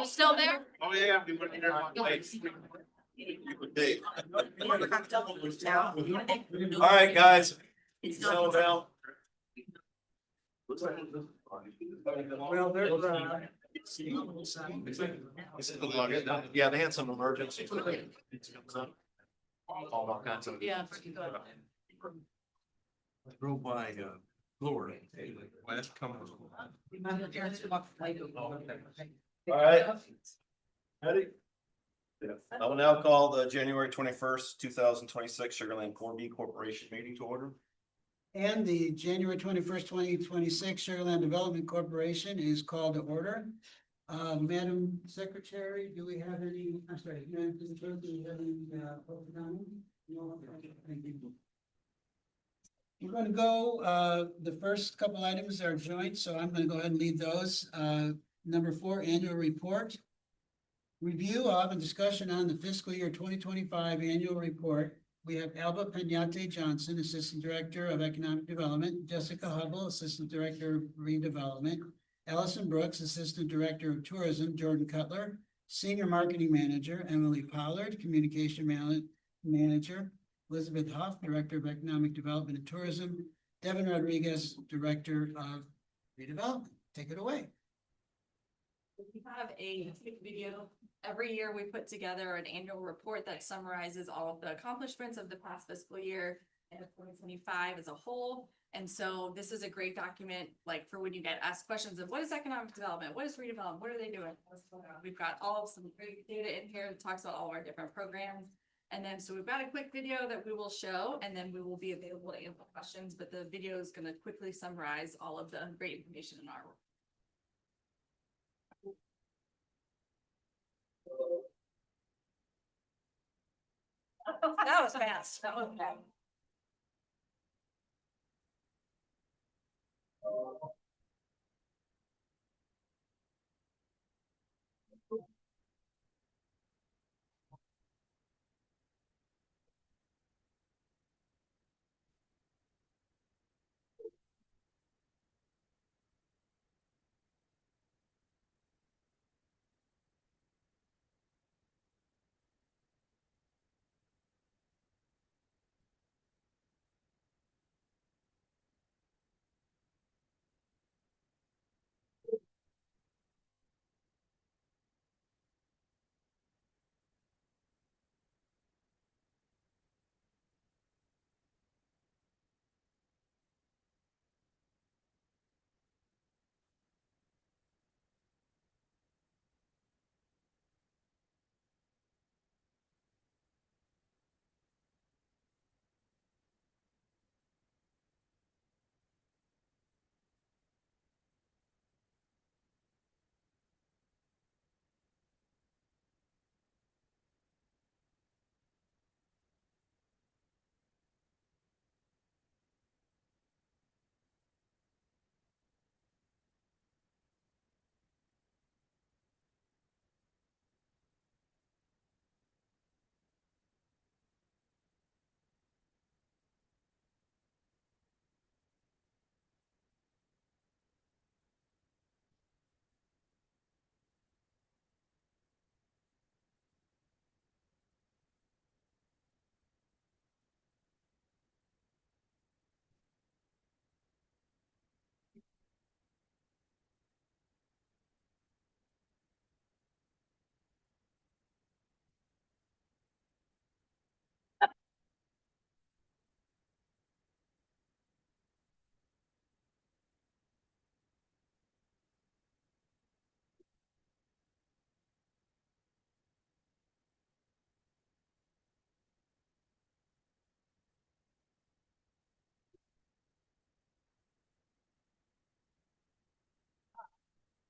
You still there? Oh, yeah, we went in there one place. All right, guys. Settle down. Well, there's, Yeah, they had some emergencies. All kinds of. Yeah. I drove by, Florida. West coming. All right. Ready? I will now call the January 21st, 2026 Sugarland 4B Corporation meeting to order. and the January 21st, 2026 Sugarland Development Corporation is called to order. Madam Secretary, do we have any, I'm sorry, Madam Clerk, do we have any, public comment? No, okay, thank you. We're going to go, the first couple items are joint, so I'm going to go ahead and lead those. Number 4, annual report. Review of and discussion on the fiscal year 2025 annual report. We have Alba Penate Johnson, Assistant Director of Economic Development, Jessica Hubble, Assistant Director of Redevelopment, Allison Brooks, Assistant Director of Tourism, Jordan Cutler, Senior Marketing Manager, Emily Pollard, Communication Manager, Elizabeth Huff, Director of Economic Development and Tourism, Devin Rodriguez, Director of Redevelopment. Take it away. We have a quick video. Every year we put together an annual report that summarizes all of the accomplishments of the past fiscal year and 2025 as a whole. And so this is a great document, like for when you get asked questions of what is economic development, what is redevelopment, what are they doing? What's going on? We've got all of some great data in here that talks about all of our different programs. And then, so we've got a quick video that we will show, and then we will be available to answer questions, but the video is going to quickly summarize all of the great information in our report. That was fast. That was fast.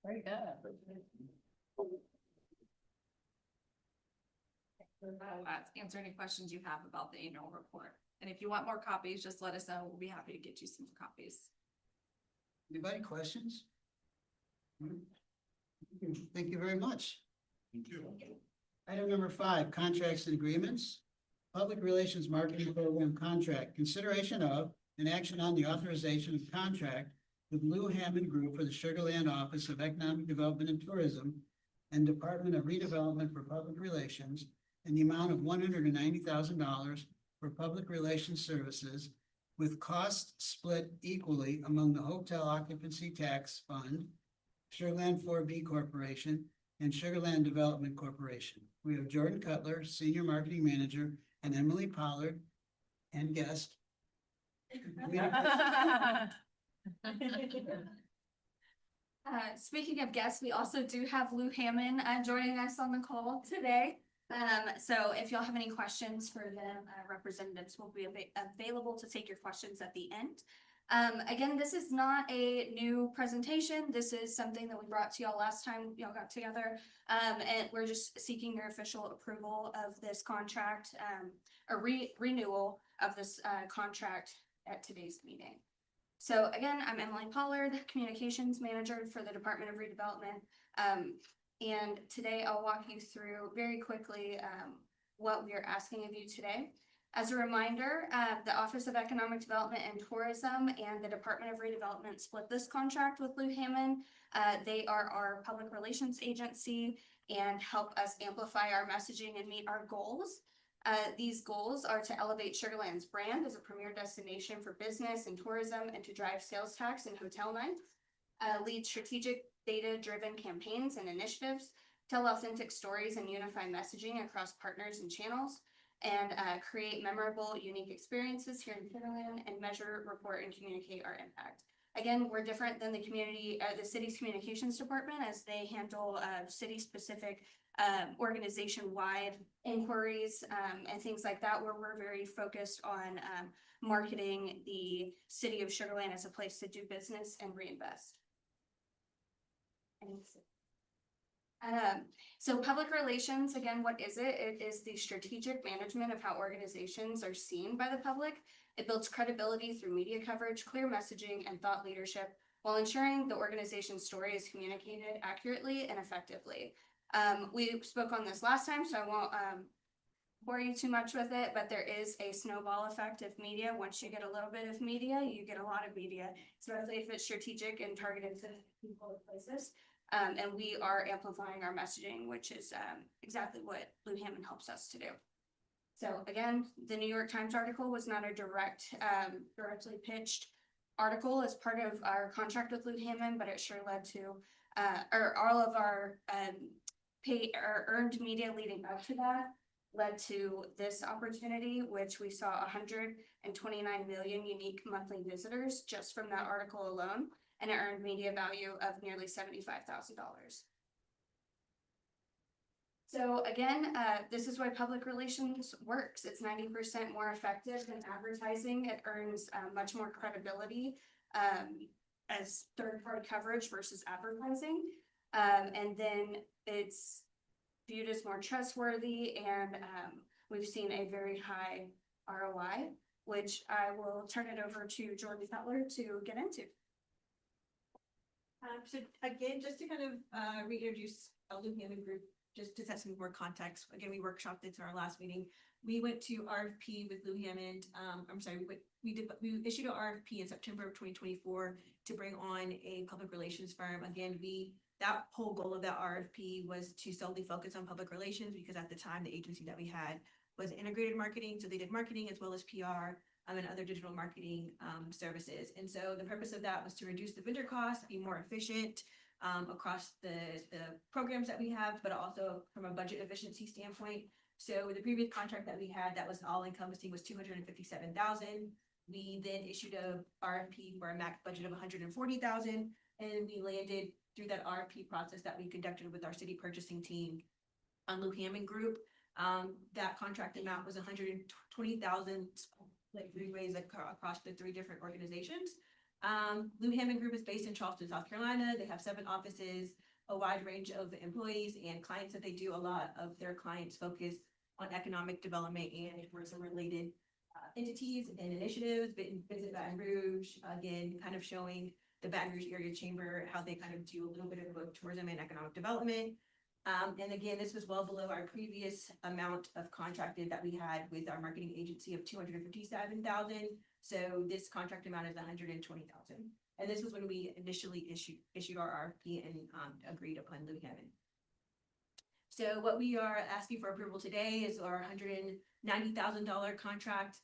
Very good. Answer any questions you have about the annual report. And if you want more copies, just let us know. We'll be happy to get you some copies. Anybody questions? Thank you very much. Thank you. Item number 5, contracts and agreements. Public Relations Marketing Program Contract. Consideration of and action on the authorization of contract with Lou Hammond Group for the Sugarland Office of Economic Development and Tourism and Department of Redevelopment for Public Relations in the amount of $190,000 for public relations services, with costs split equally among the Hotel Occupancy Tax Fund, Sugarland 4B Corporation, and Sugarland Development Corporation. We have Jordan Cutler, Senior Marketing Manager, and Emily Pollard, and guest. Speaking of guests, we also do have Lou Hammond joining us on the call today. So if y'all have any questions for them, representatives will be available to take your questions at the end. Again, this is not a new presentation. This is something that we brought to y'all last time y'all got together. And we're just seeking your official approval of this contract, a renewal of this contract at today's meeting. So again, I'm Emily Pollard, Communications Manager for the Department of Redevelopment. And today I'll walk you through very quickly what we are asking of you today. As a reminder, the Office of Economic Development and Tourism and the Department of Redevelopment split this contract with Lou Hammond. They are our public relations agency and help us amplify our messaging and meet our goals. These goals are to elevate Sugarland's brand as a premier destination for business and tourism and to drive sales tax and hotel nights, lead strategic data-driven campaigns and initiatives, tell authentic stories and unify messaging across partners and channels, and create memorable, unique experiences here in Sugarland and measure, report, and communicate our impact. Again, we're different than the city's communications department, as they handle city-specific organization-wide inquiries and things like that, where we're very focused on marketing the city of Sugarland as a place to do business and reinvest. So public relations, again, what is it? It is the strategic management of how organizations are seen by the public. It builds credibility through media coverage, clear messaging, and thought leadership, while ensuring the organization's story is communicated accurately and effectively. We spoke on this last time, so I won't bore you too much with it, but there is a snowball effect of media. Once you get a little bit of media, you get a lot of media, especially if it's strategic and targeted to people and places. And we are amplifying our messaging, which is exactly what Lou Hammond helps us to do. So again, the New York Times article was not a directly pitched article as part of our contract with Lou Hammond, but it sure led to all of our earned media leading up to that led to this opportunity, which we saw 129 million unique monthly visitors just from that article alone, and it earned media value of nearly $75,000. So again, this is why public relations works. It's 90% more effective than advertising. It earns much more credibility as third-party coverage versus advertising. And then it's viewed as more trustworthy, and we've seen a very high ROI, which I will turn it over to Jordan Cutler to get into. So again, just to kind of reintroduce Lou Hammond Group, just to set some more context. Again, we workshopped this in our last meeting. We went to RFP with Lou Hammond. We issued an RFP in September of 2024 to bring on a public relations firm. Again, that whole goal of that RFP was to solely focus on public relations, because at the time the agency that we had was integrated marketing, so they did marketing as well as PR and other digital marketing services. And so the purpose of that was to reduce the vendor costs, be more efficient across the programs that we have, but also from a budget efficiency standpoint. So the previous contract that we had that was all encompassing was $257,000. We then issued a RFP for a max budget of $140,000, and we landed through that RFP process that we conducted with our city purchasing team on Lou Hammond Group. That contract amount was $120,000, like 3 ways across the 3 different organizations. Lou Hammond Group is based in Charleston, South Carolina. They have 7 offices, a wide range of employees and clients that they do. A lot of their clients focus on economic development and tourism related entities and initiatives. Visit Baton Rouge, again, kind of showing the Baton Rouge Area Chamber how they kind of do a little bit of both tourism and economic development. And again, this was well below our previous amount of contracted that we had with our marketing agency of $257,000. So this contract amount is $120,000. And this was when we initially issued our RFP and agreed upon Lou Hammond. So what we are asking for approval today is our $190,000 contract.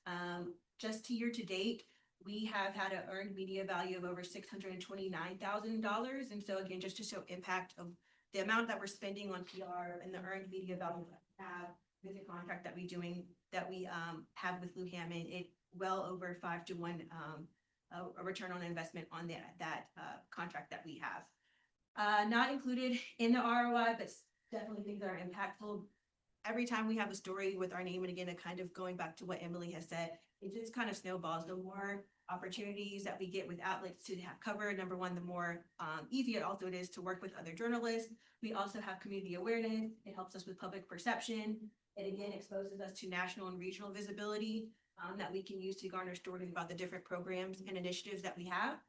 Just year to date, we have had an earned media value of over $629,000. And so again, just to show impact of the amount that we're spending on PR and the earned media value that we have with the contract that we have with Lou Hammond, it well over 5-to-1 a return on investment on that contract that we have. Not included in the ROI, but definitely things that are impactful. Every time we have a story with our name, and again, it kind of going back to what Emily has said, it just kind of snowballs. The more opportunities that we get with outlets to have covered, number one, the more easier also it is to work with other journalists. We also have community awareness. It helps us with public perception. It again exposes us to national and regional visibility that we can use to garner stories about the different programs and initiatives that we have.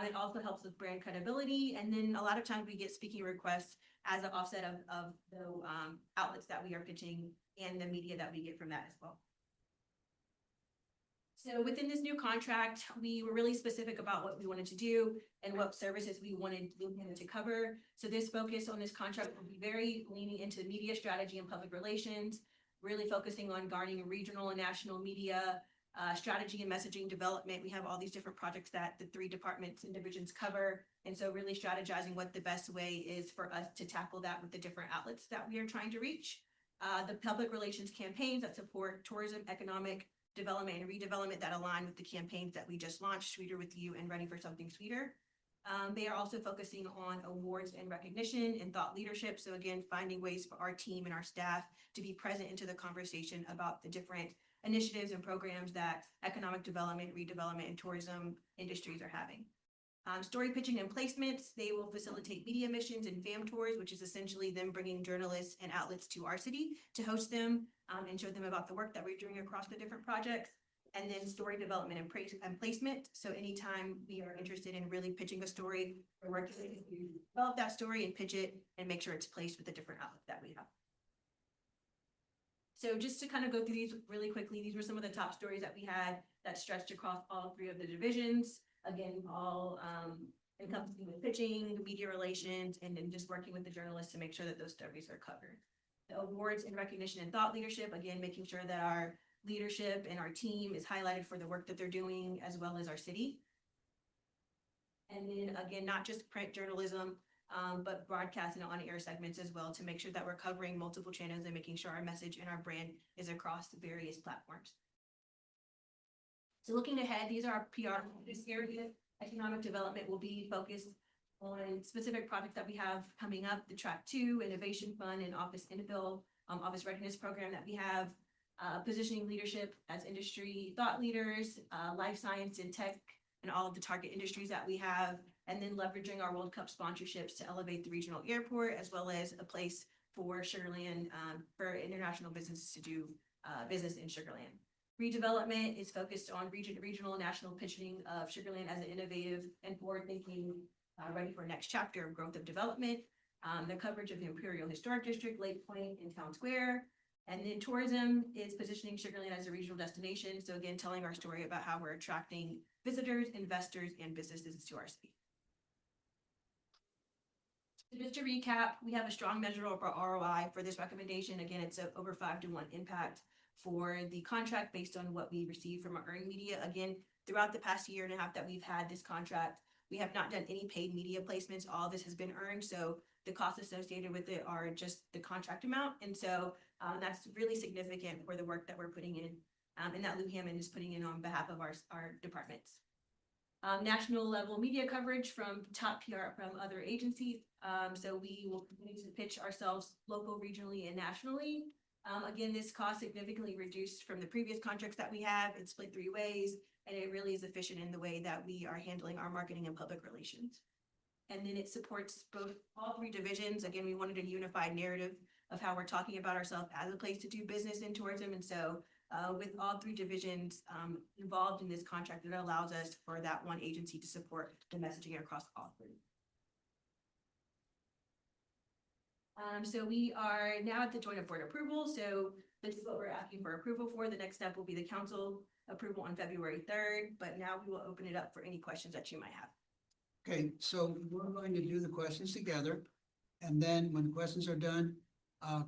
It also helps with brand credibility. And then a lot of times we get speaking requests as an offset of the outlets that we are pitching and the media that we get from that as well. So within this new contract, we were really specific about what we wanted to do and what services we wanted Lou Hammond to cover. So this focus on this contract will be very leaning into media strategy and public relations, really focusing on garnering regional and national media, strategy and messaging development. We have all these different projects that the 3 departments and divisions cover. And so really strategizing what the best way is for us to tackle that with the different outlets that we are trying to reach. The public relations campaigns that support tourism, economic development and redevelopment that align with the campaigns that we just launched, Sweeter with You and Ready for Something Sweeter. They are also focusing on awards and recognition and thought leadership. So again, finding ways for our team and our staff to be present into the conversation about the different initiatives and programs that economic development, redevelopment, and tourism industries are having. Story pitching and placements, they will facilitate media missions and fam tours, which is essentially them bringing journalists and outlets to our city to host them and show them about the work that we're doing across the different projects. And then story development and placement. So anytime we are interested in really pitching a story, we're working to develop that story and pitch it and make sure it's placed with the different outlets that we have. So just to kind of go through these really quickly, these were some of the top stories that we had that stretched across all 3 of the divisions. Again, all encompassing with pitching, media relations, and then just working with the journalists to make sure that those stories are covered. The awards and recognition and thought leadership, again, making sure that our leadership and our team is highlighted for the work that they're doing, as well as our city. And then again, not just print journalism, but broadcast and on-air segments as well to make sure that we're covering multiple channels and making sure our message and our brand is across the various platforms. So looking ahead, these are our PR. This area, economic development, will be focused on specific projects that we have coming up, the Track 2, Innovation Fund, and Office Infill, Office Readiness Program that we have, positioning leadership as industry thought leaders, life science and tech, and all of the target industries that we have, and then leveraging our World Cup sponsorships to elevate the regional airport, as well as a place for Sugar Land, for international businesses to do business in Sugar Land. Redevelopment is focused on regional and national pitching of Sugar Land as an innovative and forward-thinking, ready for next chapter of growth of development. The coverage of the Imperial Historic District, Lake Point, and Town Square. And then tourism is positioning Sugar Land as a regional destination. So again, telling our story about how we're attracting visitors, investors, and businesses to our city. So just to recap, we have a strong measure of our ROI for this recommendation. Again, it's over 5-to-1 impact for the contract based on what we receive from our earned media. Again, throughout the past 1.5 years that we've had this contract, we have not done any paid media placements. All of this has been earned. So the costs associated with it are just the contract amount. And so that's really significant for the work that we're putting in and that Lou Hammond is putting in on behalf of our departments. National level media coverage from top PR from other agencies. So we will continue to pitch ourselves local, regionally, and nationally. Again, this cost significantly reduced from the previous contracts that we have. It's split 3 ways, and it really is efficient in the way that we are handling our marketing and public relations. And then it supports all 3 divisions. Again, we wanted a unified narrative of how we're talking about ourselves as a place to do business in tourism. And so with all 3 divisions involved in this contract, it allows us for that one agency to support the messaging across all 3. So we are now at the joint board approval. So this is what we're asking for approval for. The next step will be the council approval on February 3rd, but now we will open it up for any questions that you might have. Okay, so we're going to do the questions together. And then when the questions are done,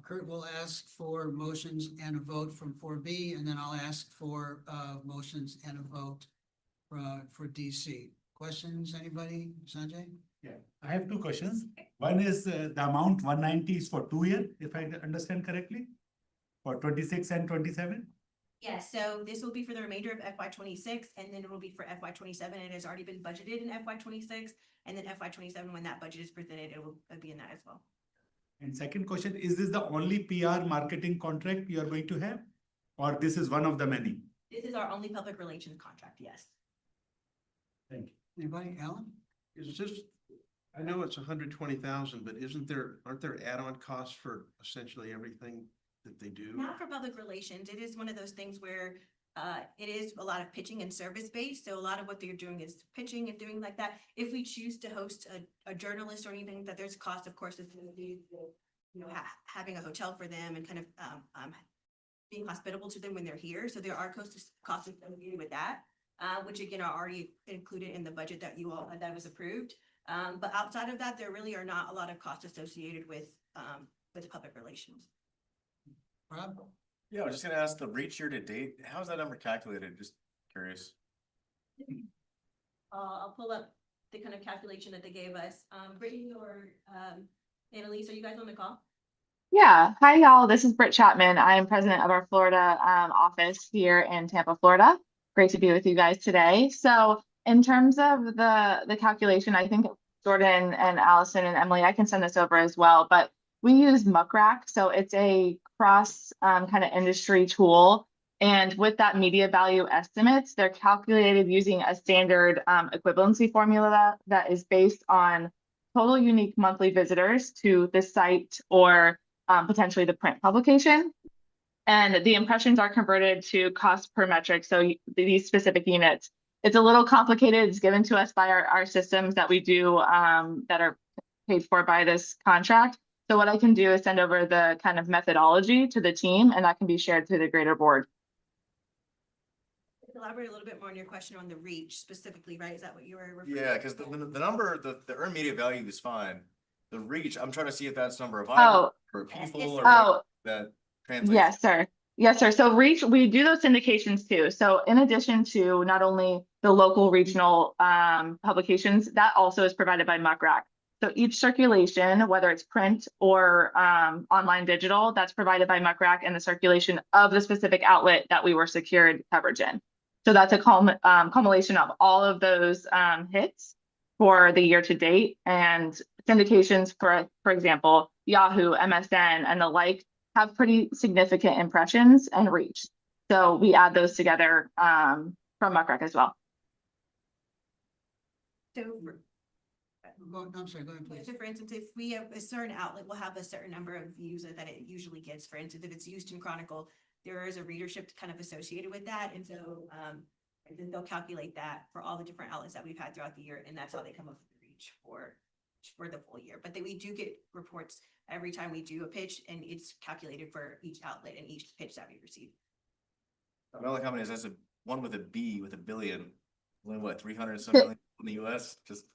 Kurt will ask for motions and a vote from 4B, and then I'll ask for motions and a vote for DC. Questions, anybody? Sanjay? Yeah, I have two questions. One is the amount 190 is for 2 years, if I understand correctly, for 26 and 27. Yeah, so this will be for the remainder of FY 26, and then it will be for FY 27. It has already been budgeted in FY 26, and then FY 27, when that budget is presented, it will be in that as well. And second question, is this the only PR marketing contract you are going to have? Or this is one of the many? This is our only public relations contract, yes. Thank you. Anybody? Alan? Is this, I know it's 120,000, but aren't there add-on costs for essentially everything that they do? Not for public relations. It is one of those things where it is a lot of pitching and service based. So a lot of what they're doing is pitching and doing like that. If we choose to host a journalist or anything, that there's cost, of course, it's going to be, having a hotel for them and kind of being hospitable to them when they're here. So there are costs associated with that, which again are already included in the budget that you all that was approved. But outside of that, there really are not a lot of costs associated with public relations. Rob? Yeah, I was just gonna ask the reach year to date, how's that number calculated? Just curious. I'll pull up the kind of calculation that they gave us. Brittany or Annalise, are you guys on the call? Yeah. Hi, y'all. This is Britt Chapman. I am president of our Florida office here in Tampa, Florida. Great to be with you guys today. So in terms of the calculation, I think Jordan and Allison and Emily, I can send this over as well, but we use Muckrack. So it's a cross kind of industry tool. And with that media value estimates, they're calculated using a standard equivalency formula that is based on total unique monthly visitors to the site or potentially the print publication. And the impressions are converted to cost per metric. So these specific units, it's a little complicated. It's given to us by our systems that we do that are paid for by this contract. So what I can do is send over the kind of methodology to the team, and that can be shared to the greater board. Elaborate a little bit more on your question on the reach specifically, right? Is that what you were referring to? Yeah, because the number, the earned media value is fine. The reach, I'm trying to see if that's number of Oh, items or people or what that translates. yes, sir. Yes, sir. So reach, we do those syndications too. So in addition to not only the local regional publications, that also is provided by Muckrack. So each circulation, whether it's print or online digital, that's provided by Muckrack and the circulation of the specific outlet that we were secured coverage in. So that's a culmination of all of those hits for the year to date, and syndications for example, Yahoo, MSN, and the like have pretty significant impressions and reach. So we add those together from Muckrack as well. So I'm sorry, go ahead, please. So for instance, if we have a certain outlet, will have a certain number of views that it usually gets. For instance, if it's Houston Chronicle, there is a readership kind of associated with that. And so and then they'll calculate that for all the different outlets that we've had throughout the year. And that's how they come up with the reach for the full year. But then we do get reports every time we do a pitch, and it's calculated for each outlet and each pitch that we receive. I know like how many is that's a one with a B with a billion, only what 300 some million in the US? Just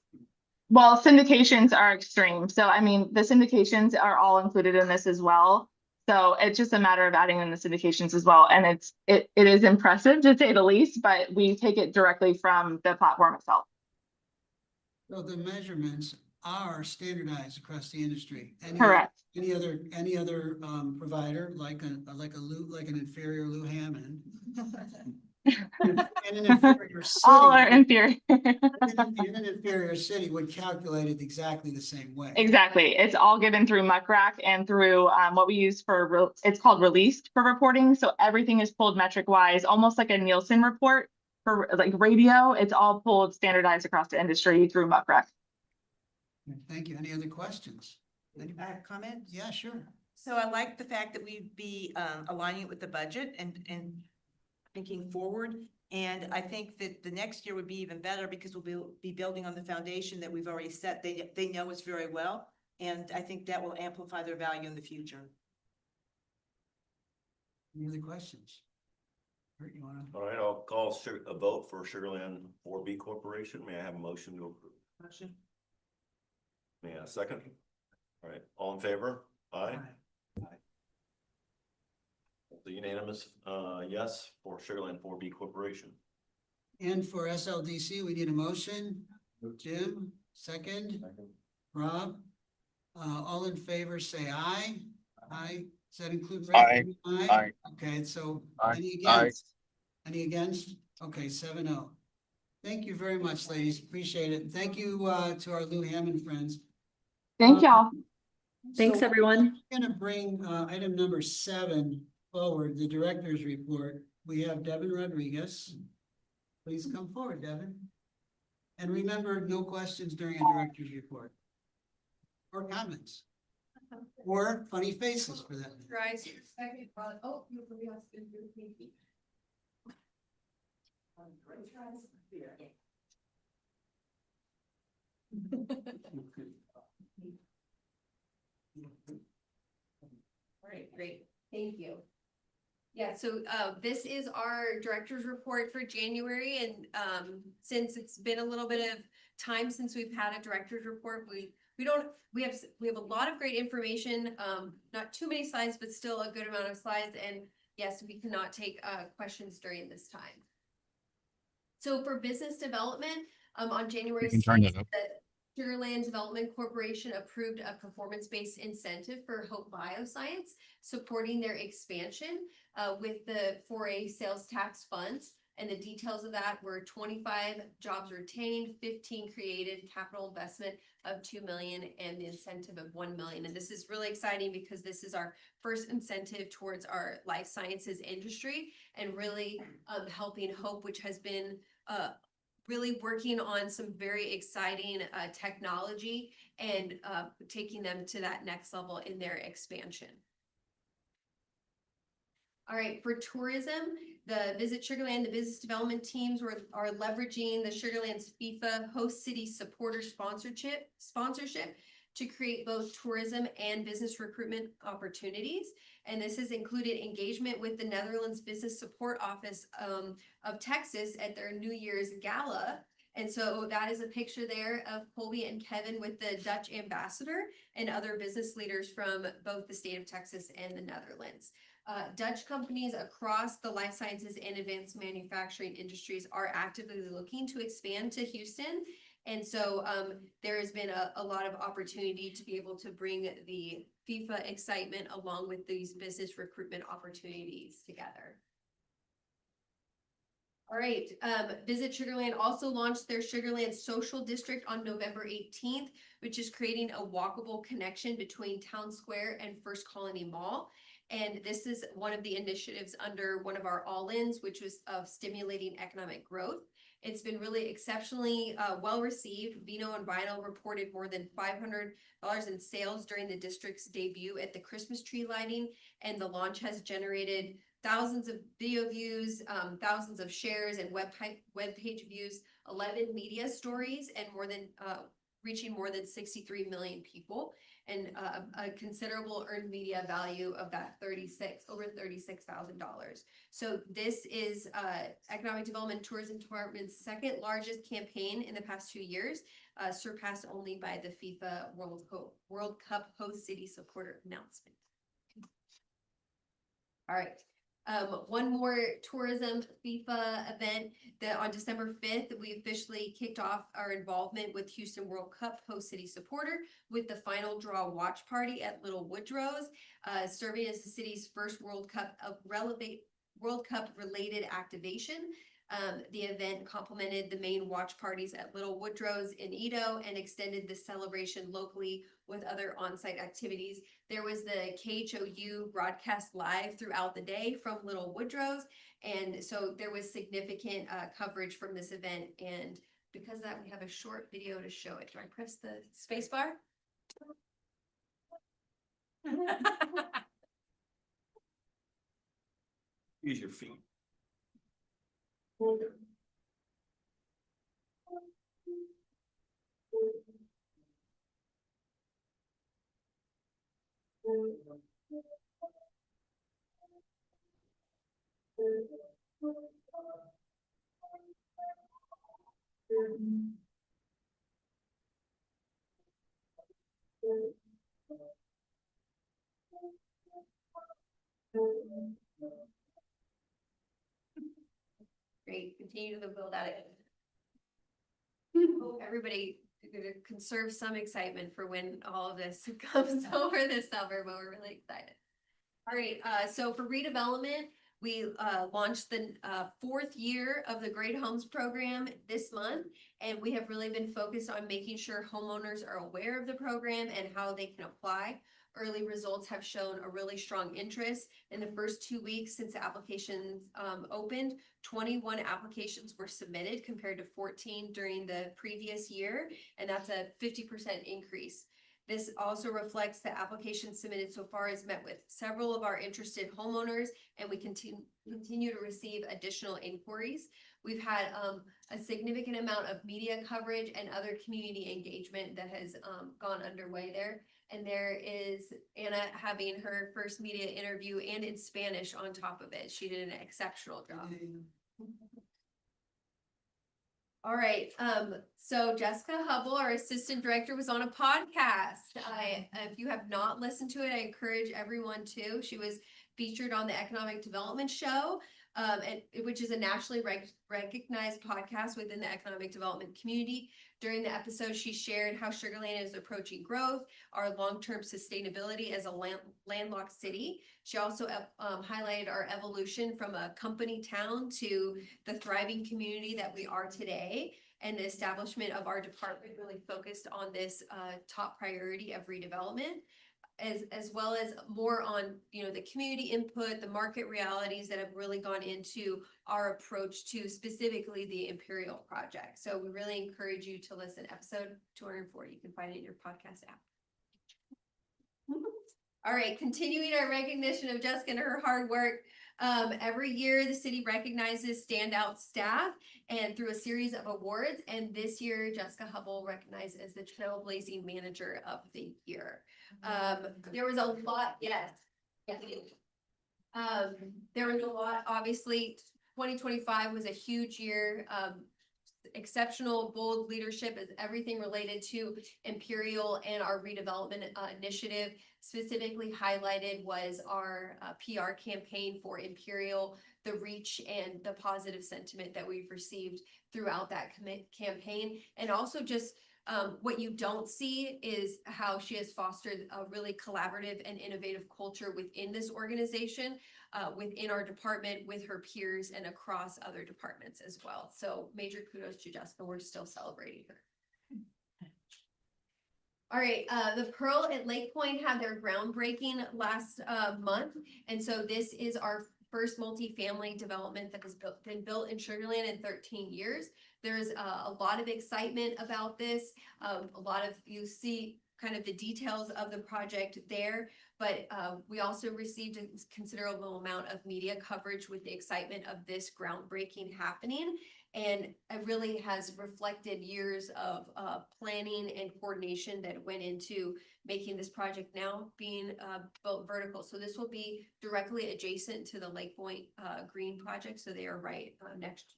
Well, syndications are extreme. So, I mean, the syndications are all included in this as well. So it's just a matter of adding in the syndications as well. And it is impressive to say the least, but we take it directly from the platform itself. So the measurements are standardized across the industry. Correct. Any other provider like an inferior Lou Hammond. And an inferior city. All are inferior. And an inferior city would calculate it exactly the same way. Exactly. It's all given through Muckrack and through what we use for, it's called released for reporting. So everything is pulled metric wise, almost like a Nielsen report for like radio. It's all pulled standardized across the industry through Muckrack. Thank you. Any other questions? I have comments. Yeah, sure. So I like the fact that we'd be aligning it with the budget and thinking forward. And I think that the next year would be even better because we'll be building on the foundation that we've already set. They know us very well. And I think that will amplify their value in the future. Any other questions? Kurt, you wanna? all right, I'll call a vote for Sugarland 4B Corporation. May I have a motion to approve? Motion. May I have a second? All right, all in favor? Aye. Aye. unanimous, yes for Sugarland 4B Corporation. And for SLDC, we need a motion. Jim, second. Rob, all in favor, say aye. Aye. Does that include? Rick? Aye. Okay, so any against? Any against? Okay, 7-0. Thank you very much, ladies. Appreciate it. Thank you to our Lou Hammond friends. Thank y'all. Thanks, everyone. I'm gonna bring item number 7 forward, the director's report. We have Devin Rodriguez. Please come forward, Devin. And remember, no questions during a director's report. Or comments. Or funny faces for that. Guys, oh, you forgot to do the pinky. All right, great. Thank you. Yeah, so this is our director's report for January, and since it's been a little bit of time since we've had a director's report, we have a lot of great information, not too many slides, but still a good amount of slides, and yes, we cannot take questions during this time. So for business development, on January 6th, the Sugarland Development Corporation approved a performance-based incentive for Hope Bioscience, supporting their expansion with the 4A sales tax funds. And the details of that were 25 jobs retained, 15 created, capital investment of $2 million, and the incentive of $1 million. And this is really exciting because this is our first incentive towards our life sciences industry, and really helping Hope, which has been really working on some very exciting technology and taking them to that next level in their expansion. All right, for tourism, the Visit Sugarland, the business development teams are leveraging the Sugarland's FIFA host city supporter sponsorship to create both tourism and business recruitment opportunities. And this has included engagement with the Netherlands Business Support Office of Texas at their New Year's Gala. And so that is a picture there of Colby and Kevin with the Dutch ambassador and other business leaders from both the state of Texas and the Netherlands. Dutch companies across the life sciences and advanced manufacturing industries are actively looking to expand to Houston. And so there has been a lot of opportunity to be able to bring the FIFA excitement along with these business recruitment opportunities together. All right, Visit Sugarland also launched their Sugarland Social District on November 18th, which is creating a walkable connection between Town Square and First Colony Mall. And this is one of the initiatives under one of our all-ins, which was of stimulating economic growth. It's been really exceptionally well received. Vino and Vinyl reported more than $500 in sales during the district's debut at the Christmas tree lighting, and the launch has generated thousands of video views, thousands of shares and web page views, 11 media stories, and reaching more than 63 million people, and a considerable earned media value of that over $36,000. So this is Economic Development Tourism Department's second largest campaign in the past 2 years, surpassed only by the FIFA World Cup host city supporter announcement. All right. One more tourism FIFA event that on December 5th, we officially kicked off our involvement with Houston World Cup host city supporter with the final draw watch party at Little Woodrow's, serving as the city's first World Cup related activation. The event complemented the main watch parties at Little Woodrow's in Edo and extended the celebration locally with other on-site activities. There was the KHOU broadcast live throughout the day from Little Woodrow's, and so there was significant coverage from this event. And because of that, we have a short video to show it. Do I press the space bar? Use your feet. great. Continue to build at it. Hope everybody gonna conserve some excitement for when all of this comes over this summer, but we're really excited. All right, so for redevelopment, we launched the 4th year of the Great Homes program this month. And we have really been focused on making sure homeowners are aware of the program and how they can apply. Early results have shown a really strong interest. In the first 2 weeks since the applications opened, 21 applications were submitted compared to 14 during the previous year. And that's a 50% increase. This also reflects the applications submitted so far has met with several of our interested homeowners, and we continue to receive additional inquiries. We've had a significant amount of media coverage and other community engagement that has gone underway there. And there is Anna having her first media interview and in Spanish on top of it. She did an exceptional job. All right, so Jessica Hubble, our assistant director, was on a podcast. If you have not listened to it, I encourage everyone to. She was featured on the Economic Development Show, which is a nationally recognized podcast within the economic development community. During the episode, she shared how Sugar Land is approaching growth, our long-term sustainability as a landlocked city. She also highlighted our evolution from a company town to the thriving community that we are today, and the establishment of our department really focused on this top priority of redevelopment. As well as more on, the community input, the market realities that have really gone into our approach to specifically the Imperial project. So we really encourage you to listen. Episode 240, you can find it in your podcast app. All right, continuing our recognition of Jessica and her hard work. Every year, the city recognizes standout staff and through a series of awards. And this year, Jessica Hubble recognized as the Trailblazing Manager of the Year. There was a lot, yes. There was a lot, obviously, 2025 was a huge year. Exceptional, bold leadership is everything related to Imperial and our redevelopment initiative. Specifically highlighted was our PR campaign for Imperial, the reach and the positive sentiment that we've received throughout that campaign. And also just what you don't see is how she has fostered a really collaborative and innovative culture within this organization, within our department, with her peers, and across other departments as well. So major kudos to Jessica. We're still celebrating her. All right, the Pearl at Lake Point had their groundbreaking last month. And so this is our first multifamily development that has been built in Sugar Land in 13 years. There's a lot of excitement about this. You see kind of the details of the project there, but we also received a considerable amount of media coverage with the excitement of this groundbreaking happening. And it really has reflected years of planning and coordination that went into making this project now being built vertical. So this will be directly adjacent to the Lake Point Green project. So they are right next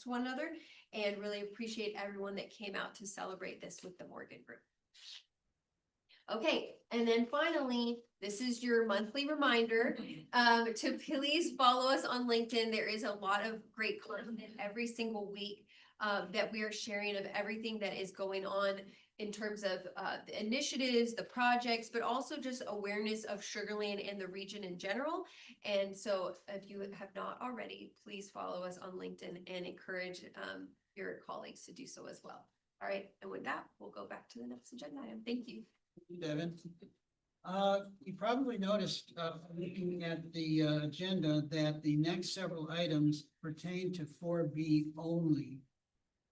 to one another, and really appreciate everyone that came out to celebrate this with the Morgan Group. Okay, and then finally, this is your monthly reminder to please follow us on LinkedIn. There is a lot of great content every single week that we are sharing of everything that is going on in terms of the initiatives, the projects, but also just awareness of Sugar Land and the region in general. And so if you have not already, please follow us on LinkedIn and encourage your colleagues to do so as well. All right, and with that, we'll go back to the next agenda item. Thank you. Devin. You probably noticed, looking at the agenda, that the next several items pertain to 4B only.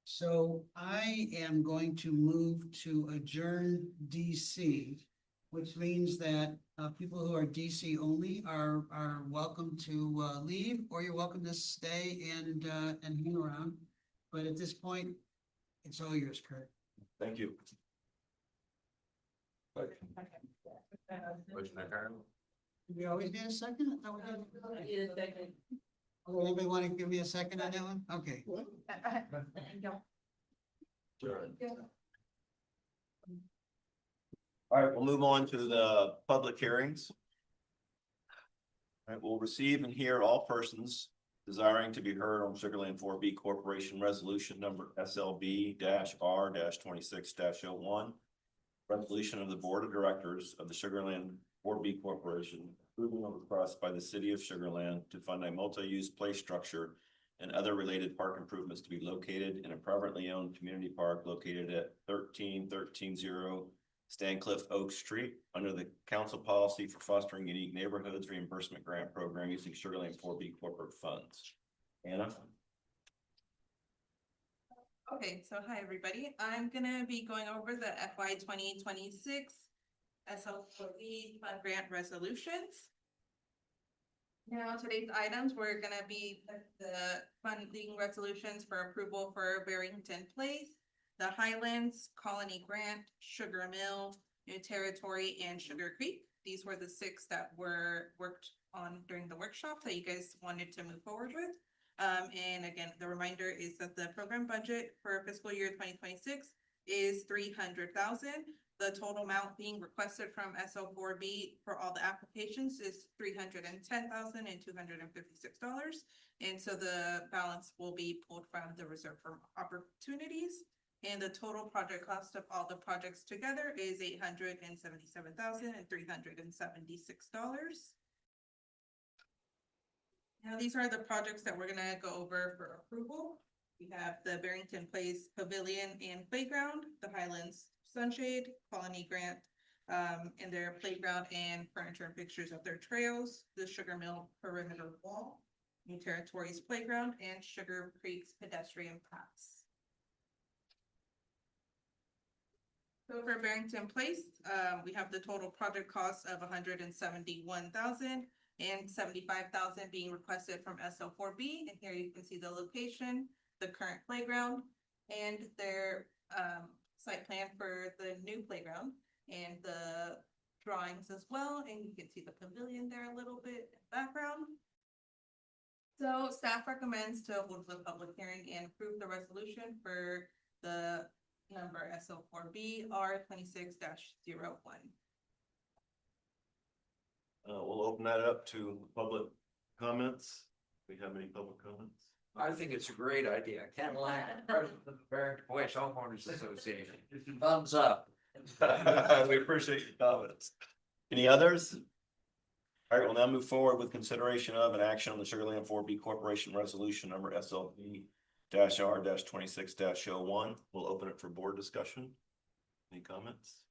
So I am going to move to adjourn DC, which means that people who are DC only are welcome to leave, or you're welcome to stay and hang around. But at this point, it's all yours, Kurt. Thank you. Do we always need a second? Oh, anybody want to give me a second on that one? Okay. All right, we'll move on to the public hearings. All right, we'll receive and hear all persons desiring to be heard on Sugarland 4B Corporation Resolution Number SLB-R 26-01. Resolution of the Board of Directors of the Sugarland 4B Corporation approving a request by the city of Sugarland to fund a multi-use play structure and other related park improvements to be located in a privately owned community park located at 13130 Stancliff Oak Street under the council policy for fostering unique neighborhoods reimbursement grant program using Sugarland 4B corporate funds. Anna? Okay, so hi, everybody. I'm gonna be going over the FY 2026 SL4B fund grant resolutions. Now, today's items, we're gonna be the funding resolutions for approval for Barrington Place, the Highlands, Colony Grant, Sugar Mill, New Territory, and Sugar Creek. These were the 6 that were worked on during the workshop that you guys wanted to move forward with. And again, the reminder is that the program budget for fiscal year 2026 is 300,000. The total amount being requested from SL4B for all the applications is $310,256. And so the balance will be pulled from the reserve for opportunities. And the total project cost of all the projects together is $877,376. Now, these are the projects that we're gonna go over for approval. We have the Barrington Place Pavilion and Playground, the Highlands Sunshade, Colony Grant, and their playground and furniture and pictures of their trails, the Sugar Mill perimeter wall, New Territories Playground, and Sugar Creek's pedestrian paths. So for Barrington Place, we have the total project cost of $171,000 and $75,000 being requested from SL4B. And here you can see the location, the current playground, and their site plan for the new playground and the drawings as well. And you can see the pavilion there a little bit in the background. So staff recommends to hold the public hearing and approve the resolution for the number SL4B R 26-01. We'll open that up to public comments. Do we have any public comments? I think it's a great idea. Ken Lang, President of the Barrington Place Homeowners Association. Thumbs up. We appreciate your comments. Any others? All right, we'll now move forward with consideration of an action on the Sugarland 4B Corporation Resolution Number SLB-R 26-01. We'll open it for board discussion. Any comments?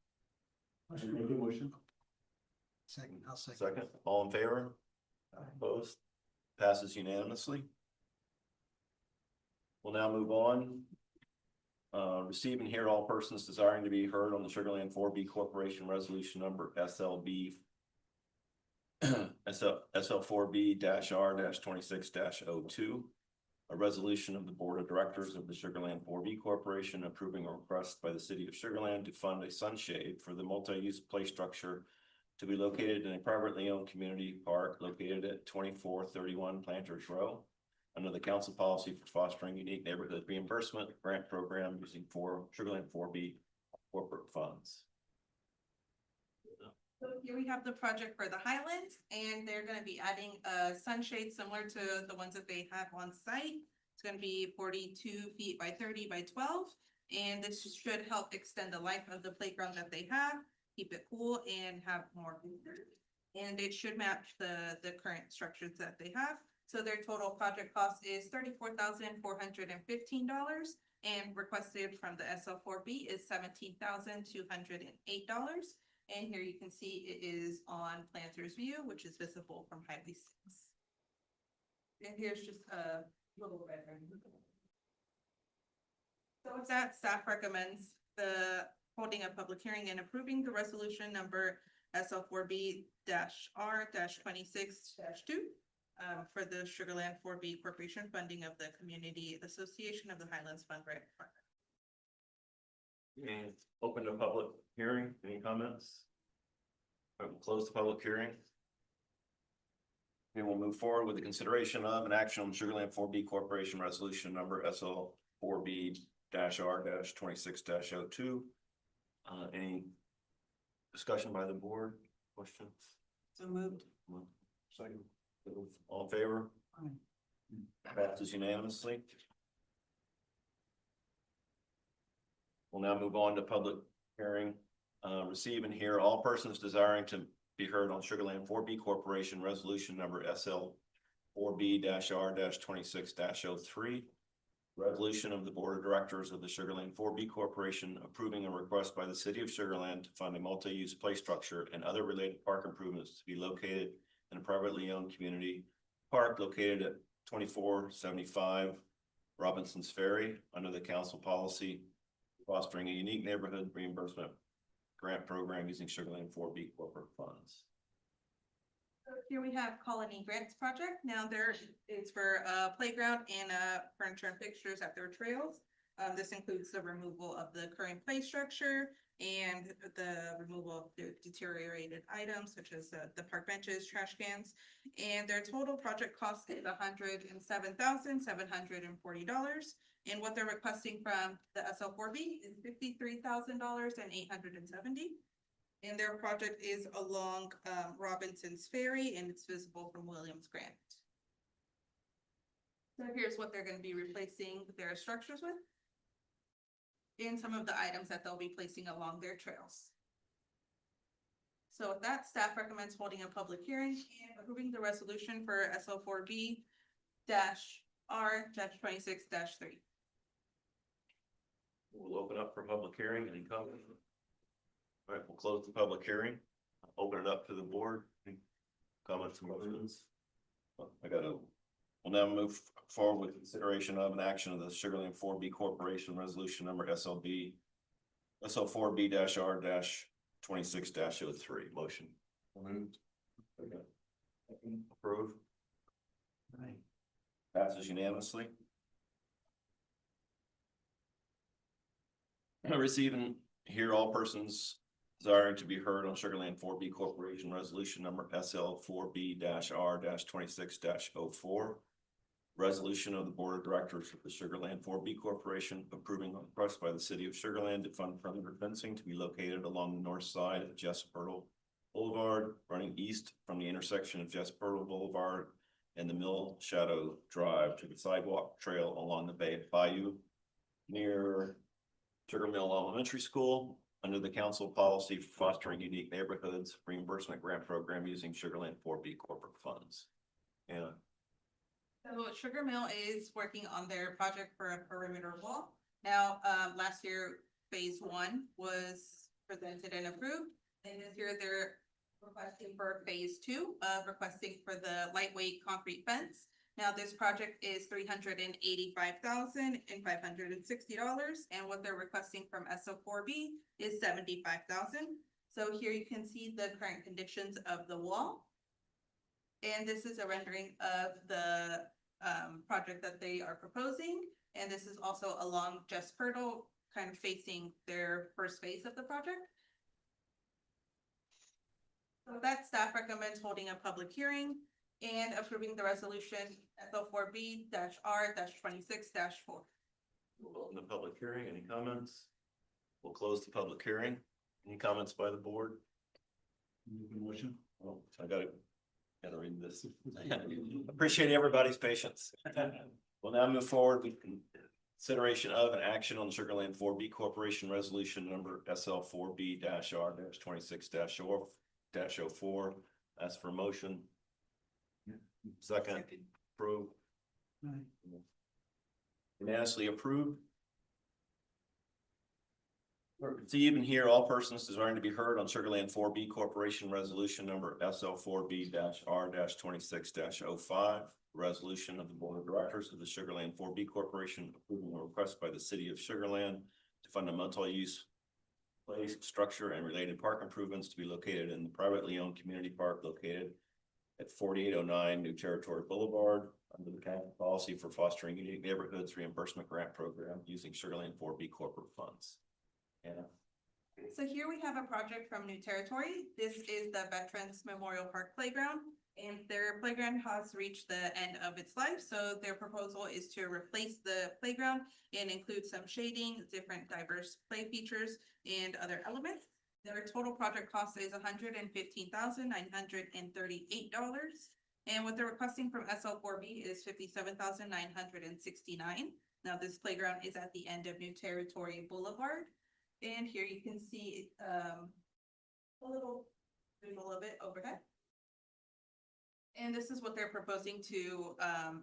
Motion. Second, I'll second. Second, all in favor? Opposed? Passes unanimously. We'll now move on. Receive and hear all persons desiring to be heard on the Sugarland 4B Corporation Resolution Number SL4B-R 26-02. A resolution of the Board of Directors of the Sugarland 4B Corporation approving a request by the city of Sugarland to fund a sunshade for the multi-use play structure to be located in a privately owned community park located at 2431 Planters Row under the council policy for fostering unique neighborhood reimbursement grant program using Sugarland 4B corporate funds. So here we have the project for the Highlands, and they're gonna be adding a sunshade similar to the ones that they have on site. It's gonna be 42 feet by 30 by 12, and this should help extend the life of the playground that they have, keep it cool and have more visitors. And it should match the current structures that they have. So their total project cost is $34,415, and requested from the SL4B is $17,208. And here you can see it is on Planter's View, which is visible from Highway 6. And here's just a little bedroom. So with that, staff recommends holding a public hearing and approving the resolution number SL4B-R 26-2 for the Sugarland 4B Corporation funding of the Community Association of the Highlands Fund Grant Partner. And open to public hearing. Any comments? I will close the public hearing. And we'll move forward with the consideration of an action on Sugarland 4B Corporation Resolution Number SL4B-R 26-02. Any discussion by the board? Questions? So moved. Second. All in favor? Aye. Passes unanimously. We'll now move on to public hearing. Receive and hear all persons desiring to be heard on Sugarland 4B Corporation Resolution Number SL4B-R-26-03. Resolution of the Board of Directors of the Sugarland 4B Corporation approving a request by the City of Sugarland to fund a multi-use play structure and other related park improvements to be located in a privately owned community park located at 2475 Robinson's Ferry under the council policy fostering a unique neighborhood reimbursement grant program using Sugarland 4B corporate funds. So here we have Colony Grants Project. Now there is for a playground and furniture and fixtures at their trails. This includes the removal of the current play structure and the removal of the deteriorated items such as the park benches, trash cans. And their total project cost is $107,740. And what they're requesting from the SL4B is $53,870. And their project is along Robinson's Ferry and it's visible from Williams Grant. So here's what they're gonna be replacing their structures with. And some of the items that they'll be placing along their trails. So with that, staff recommends holding a public hearing and approving the resolution for SL4B-R-26-3. We'll open up for public hearing. Any comments? All right, we'll close the public hearing. Open it up to the board. Any comments and motions? We'll now move forward with consideration of an action of the Sugarland 4B Corporation Resolution Number SL4B-R-26-03. Motion. Moved. Approved. Passes unanimously. Receive and hear all persons desiring to be heard on Sugarland 4B Corporation Resolution Number SL4B-R-26-04. Resolution of the Board of Directors of the Sugarland 4B Corporation approving a request by the City of Sugarland to fund perimeter fencing to be located along the north side of Jesperl Boulevard, running east from the intersection of Jesperl Boulevard and the Mill Shadow Drive to the sidewalk trail along the bayou near Sugar Mill Elementary School under the council policy for fostering unique neighborhoods reimbursement grant program using Sugarland 4B corporate funds. Yeah. So Sugar Mill is working on their project for a perimeter wall. Now, last year, phase 1 was presented and approved. And this year they're requesting for phase 2, requesting for the lightweight concrete fence. Now, this project is $385,560. And what they're requesting from SL4B is $75,000. So here you can see the current conditions of the wall. And this is a rendering of the project that they are proposing. And this is also along Jesperl, kind of facing their first phase of the project. So that staff recommends holding a public hearing and approving the resolution SL4B-R-26-4. We'll open the public hearing. Any comments? We'll close the public hearing. Any comments by the board? Motion. Oh, I gotta read this. Appreciate everybody's patience. We'll now move forward with consideration of an action on Sugarland 4B Corporation Resolution Number SL4B-R-26-04. Ask for a motion. Second. Approved. Unanimously approved. Receive and hear all persons desiring to be heard on Sugarland 4B Corporation Resolution Number SL4B-R-26-05. Resolution of the Board of Directors of the Sugarland 4B Corporation approving a request by the City of Sugarland to fund a multi-use place, structure, and related park improvements to be located in the privately owned community park located at 4809 New Territory Boulevard under the county policy for fostering unique neighborhoods reimbursement grant program using Sugarland 4B corporate funds. Anna. So here we have a project from New Territory. This is the Veterans Memorial Park Playground, and their playground has reached the end of its life. So their proposal is to replace the playground and include some shading, different diverse play features, and other elements. Their total project cost is $115,938. And what they're requesting from SL4B is 57,969. Now, this playground is at the end of New Territory Boulevard. And here you can see, a little visual of it overhead. And this is what they're proposing to,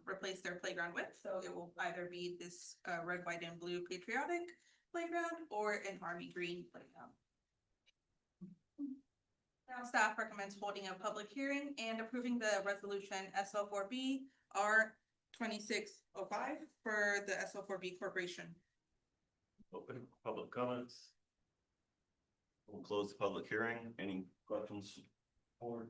replace their playground with. So it will either be this, red, white, and blue patriotic playground or an army green playground. Now, staff recommends holding a public hearing and approving the resolution SL4B R2605 for the SL4B Corporation. Open public comments. We'll close the public hearing. Any questions? Or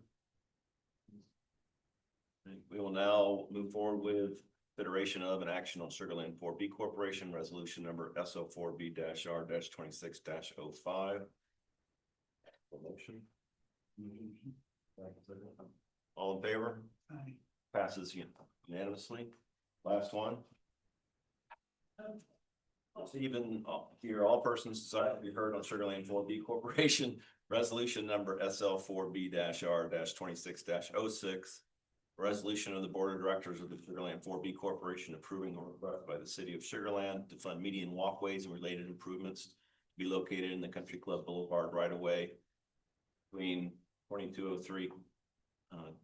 we will now move forward with consideration of an action on Sugarland 4B Corporation Resolution number SL4B-R-26-05. Motion. All in favor? Aye. Passes unanimously. Last one. Even here, all persons desiring to be heard on Sugarland 4B Corporation Resolution number SL4B-R-26-06. Resolution of the Board of Directors of the Sugarland 4B Corporation approving a request by the city of Sugarland to fund median walkways and related improvements to be located in the Country Club Boulevard right of way between 2203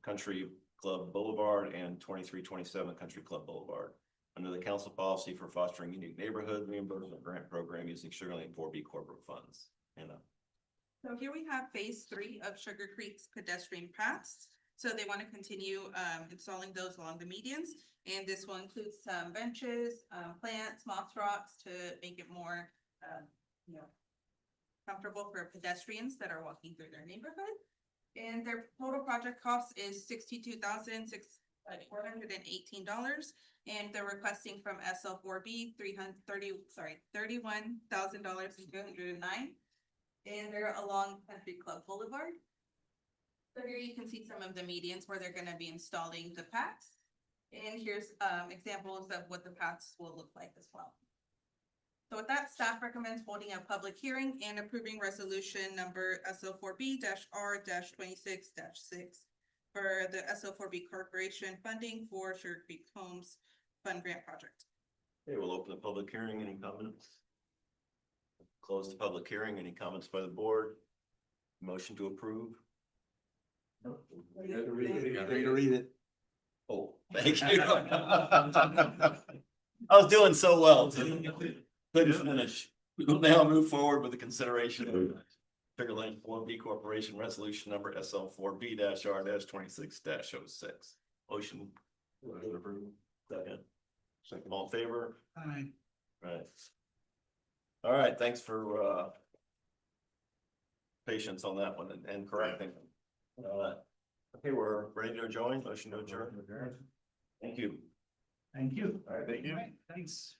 Country Club Boulevard and 2327 Country Club Boulevard under the council policy for fostering unique neighborhood reimbursement grant program using Sugarland 4B corporate funds. Anna. So here we have phase 3 of Sugar Creek's pedestrian paths. So they want to continue installing those along the medians. And this will include some benches, plants, moss rocks to make it more, comfortable for pedestrians that are walking through their neighborhood. And their total project cost is $62,418. And they're requesting from SL4B $31,209. And they're along Country Club Boulevard. So here you can see some of the medians where they're gonna be installing the paths. And here's examples of what the paths will look like as well. So with that, staff recommends holding a public hearing and approving resolution number SL4B-R-26-6 for the SL4B Corporation funding for Sugar Creek Homes Fund Grant Project. Okay, we'll open the public hearing. Any comments? Close the public hearing. Any comments by the board? Motion to approve? You gotta read it. Oh, thank you. I was doing so well. Couldn't finish. We will now move forward with the consideration of Sugarland 4B Corporation Resolution number SL4B-R-26-06. Motion. to approve. Second. All in favor? Aye. Right. All right, thanks for patience on that one and correcting. Okay, we're ready to join. Motion to adjourn. Thank you. Thank you. All right, thank you. Thanks.